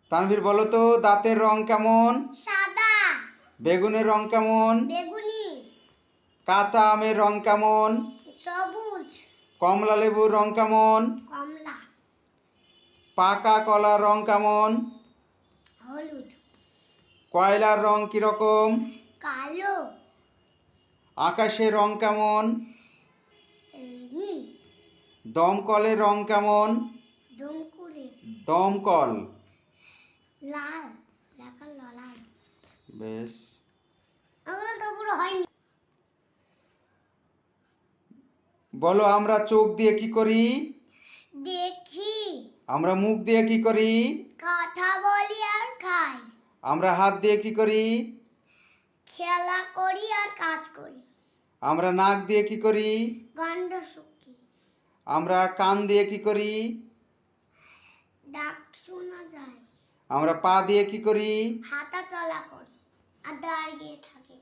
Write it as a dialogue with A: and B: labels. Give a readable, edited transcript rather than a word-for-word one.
A: তানভীর বলো তো, দাঁতের রং কেমন?
B: সাদা।
A: বেগুনের রং কেমন?
B: বেগুনি।
A: কাঁচা আমের রং কেমন?
B: সবুজ।
A: কমলা লেবুর রং কেমন?
B: কমলা।
A: পাকা কলার রং কেমন?
B: হলুদ।
A: কয়লার রং কিরকম?
B: কালো।
A: আকাশের রং কেমন?
B: নীল।
A: দমকলের রং কেমন?
B: দমকুলে।
A: দমকল।
B: লাল। লাল।
A: বেশ।
B: ওগুলো তো পুরো হয়নি।
A: বলো, আমরা চোখ দিয়ে কি করি?
B: দেখি।
A: আমরা মুখ দিয়ে কি করি?
B: কথা বলি আর খাই।
A: আমরা হাত দিয়ে কি করি?
B: খেলা করি আর কাজ করি।
A: আমরা নাক দিয়ে কি করি?
B: গন্ধ শুকি।
A: আমরা কান দিয়ে কি করি?
B: ডাক শোনা যায়।
A: আমরা পা দিয়ে কি করি?
B: হাঁটা চলা করি আর দাঁড়িয়ে থাকি।